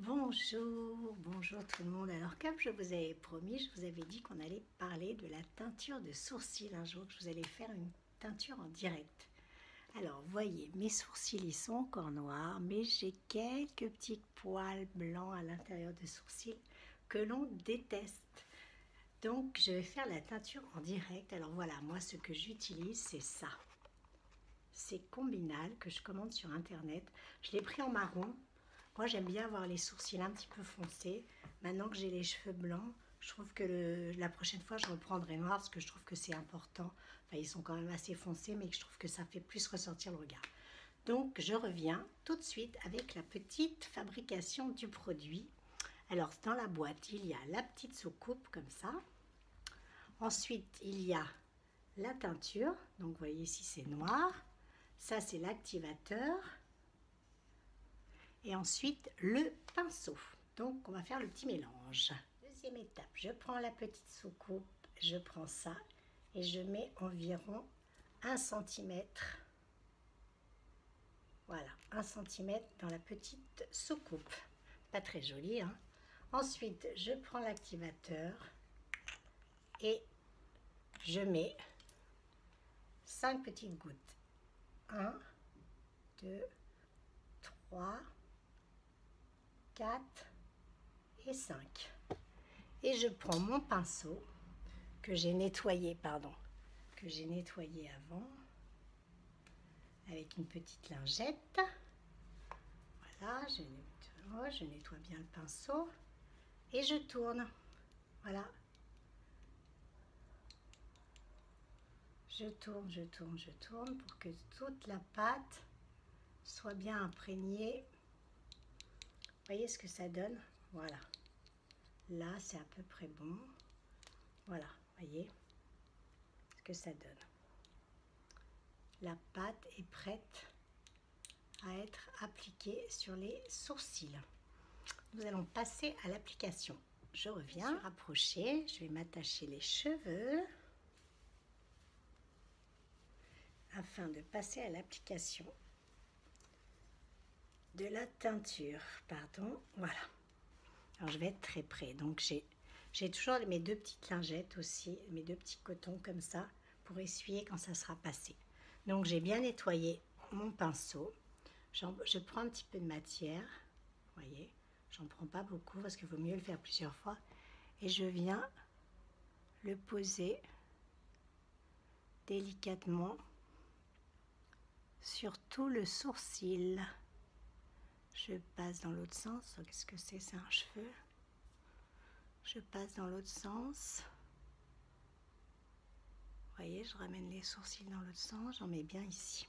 Bonjour, bonjour tout le monde. Alors comme je vous avais promis, je vous avais dit qu'on allait parler de la teinture de sourcils un jour, que je vous allais faire une teinture en direct. Alors voyez, mes sourcils ils sont encore noirs, mais j'ai quelques petits poils blancs à l'intérieur des sourcils que l'on déteste. Donc je vais faire la teinture en direct. Alors voilà, moi ce que j'utilise c'est ça. C'est Combinal que je commande sur internet. Je l'ai pris en marron. Moi, j'aime bien avoir les sourcils un petit peu foncés. Maintenant que j'ai les cheveux blancs, je trouve que la prochaine fois, je reprendrai noir parce que je trouve que c'est important. Enfin, ils sont quand même assez foncés, mais que je trouve que ça fait plus ressortir le regard. Donc, je reviens tout de suite avec la petite fabrication du produit. Alors, dans la boîte, il y a la petite soucoupe comme ça. Ensuite, il y a la teinture. Donc, vous voyez ici, c'est noir. Ça, c'est l'activateur. Et ensuite le pinceau. Donc on va faire le petit mélange. Deuxième étape, je prends la petite soucoupe, je prends ça et je mets environ 1 cm. Voilà, 1 cm dans la petite soucoupe. Pas très joli, hein. Ensuite, je prends l'activateur et je mets 5 petites gouttes. 1, 2, 3, 4 et 5. Et je prends mon pinceau que j'ai nettoyé, avant avec une petite lingette. Voilà, je nettoie bien le pinceau et je tourne. Voilà. Je tourne pour que toute la pâte soit bien imprégnée. Vous voyez ce que ça donne? Voilà. Là, c'est à peu près bon. Voilà, voyez ce que ça donne. La pâte est prête à être appliquée sur les sourcils. Nous allons passer à l'application. Je reviens rapprocher, je vais m'attacher les cheveux afin de passer à l'application de la teinture. Pardon, voilà. Alors je vais être très près. Donc j'ai toujours mes 2 petites lingettes aussi, mes 2 petits cotons comme ça pour essuyer quand ça sera passé. Donc j'ai bien nettoyé mon pinceau. Je prends un petit peu de matière, vous voyez, j'en prends pas beaucoup parce qu'il vaut mieux le faire plusieurs fois. Et je viens le poser délicatement sur tout le sourcil. Je passe dans l'autre sens. Qu'est-ce que c'est? C'est un cheveu. Je passe dans l'autre sens. Vous voyez, je ramène les sourcils dans l'autre sens. J'en mets bien ici.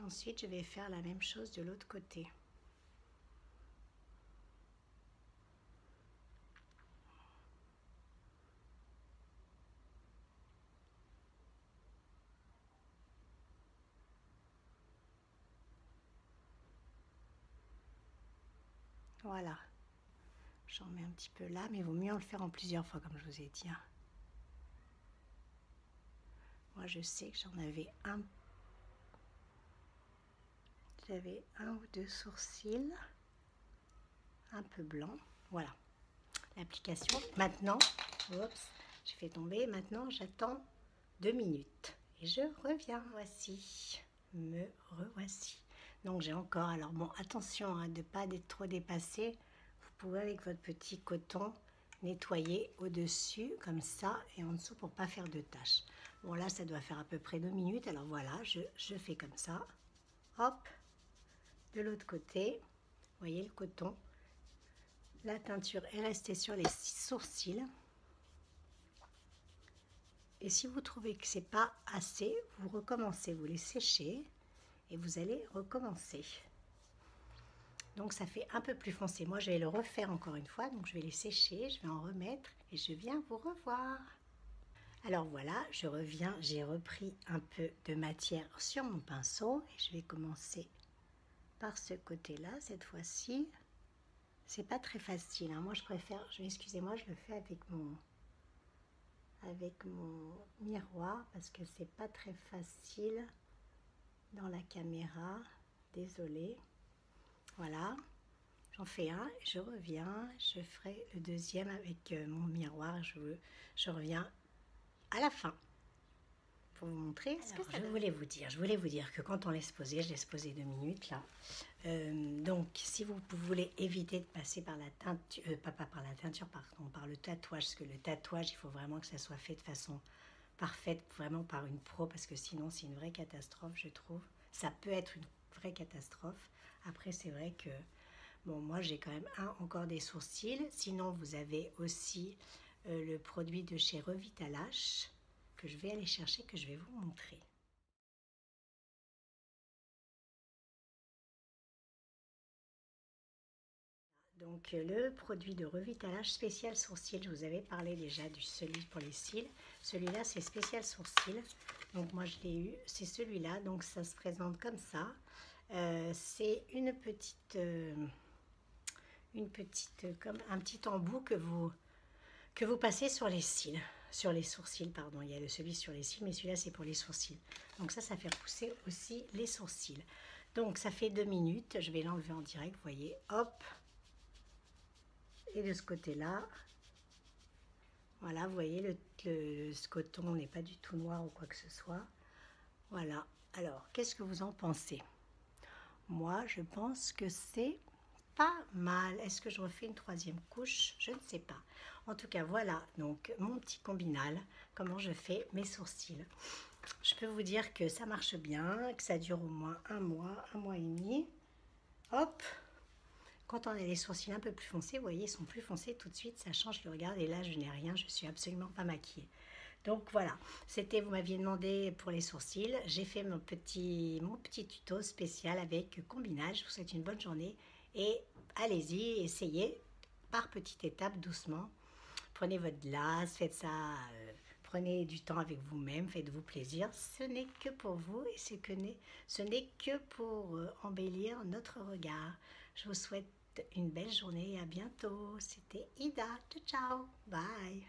Ensuite, je vais faire la même chose de l'autre côté. Voilà. J'en mets un petit peu là, mais il vaut mieux en le faire en plusieurs fois, comme je vous ai dit. Moi, je sais que j'en avais un. J'avais 1 ou 2 sourcils un peu blancs. Voilà. L'application. Maintenant, oups, j'ai fait tomber. Maintenant, j'attends 2 minutes. Et je reviens. Voici. Me revoici. Donc, j'ai encore. Alors, bon, attention de ne pas être trop dépassé. Vous pouvez, avec votre petit coton, nettoyer au-dessus, comme ça, et en dessous, pour ne pas faire de taches. Bon, là, ça doit faire à peu près 2 minutes. Alors, voilà, je fais comme ça. Hop. De l'autre côté, vous voyez le coton. La teinture est restée sur les sourcils. Et si vous trouvez que c'est pas assez, vous recommencez, vous les séchez et vous allez recommencer. Donc ça fait un peu plus foncé. Moi je vais le refaire encore une fois, donc je vais les sécher, je vais en remettre et je viens vous revoir. Alors voilà, je reviens, j'ai repris un peu de matière sur mon pinceau et je vais commencer par ce côté-là cette fois-ci. C'est pas très facile, hein. Moi je préfère, excusez-moi, je le fais avec mon miroir parce que c'est pas très facile dans la caméra. Désolée. Voilà, J'en fais un, je reviens, je ferai le deuxième avec mon miroir, je reviens à la fin pour vous montrer ce que ça donne. Je voulais vous dire que quand on laisse poser, je laisse poser 2 minutes là. Donc si vous voulez éviter de passer par la teinture, pas par la teinture, pardon, par le tatouage, parce que le tatouage, il faut vraiment que ça soit fait de façon parfaite, vraiment par une pro, parce que sinon c'est une vraie catastrophe, je trouve. Ça peut être une vraie catastrophe. Après, c'est vrai que, bon, moi j'ai quand même encore des sourcils. Sinon, vous avez aussi le produit de chez Revitalash, que je vais aller chercher, que je vais vous montrer. Donc le produit de Revitalash spécial sourcils, je vous avais parlé déjà du celui pour les cils. Celui-là c'est spécial sourcils. Donc moi je l'ai eu, c'est celui-là. Donc ça se présente comme ça. C'est une petite comme un petit embout que vous passez sur les cils, sur les sourcils, pardon. Il y a celui sur les cils, mais celui-là c'est pour les sourcils. Donc ça fait repousser aussi les sourcils. Donc ça fait 2 minutes. Je vais l'enlever en direct, vous voyez, hop. Et de ce côté-là, voilà, vous voyez, ce coton n'est pas du tout noir ou quoi que ce soit. Voilà. Alors, qu'est-ce que vous en pensez? Moi, je pense que c'est pas mal. Est-ce que je refais une 3e couche? Je ne sais pas. En tout cas, voilà, donc mon petit combinal, comment je fais mes sourcils. Je peux vous dire que ça marche bien, que ça dure au moins 1 mois et demi. Hop! Quand on a les sourcils un peu plus foncés, vous voyez, ils sont plus foncés tout de suite, ça change le regard. Et là, je n'ai rien, je suis absolument pas maquillée. Donc voilà, c'était, vous m'aviez demandé pour les sourcils. J'ai fait mon petit tuto spécial avec combinage. Je vous souhaite une bonne journée et allez-y, essayez par petites étapes, doucement. Prenez votre glace, faites ça, prenez du temps avec vous-même, faites-vous plaisir. Ce n'est que pour vous et ce n'est que pour embellir notre regard. Je vous souhaite une belle journée et à bientôt. C'était Ida. Ciao, ciao. Bye.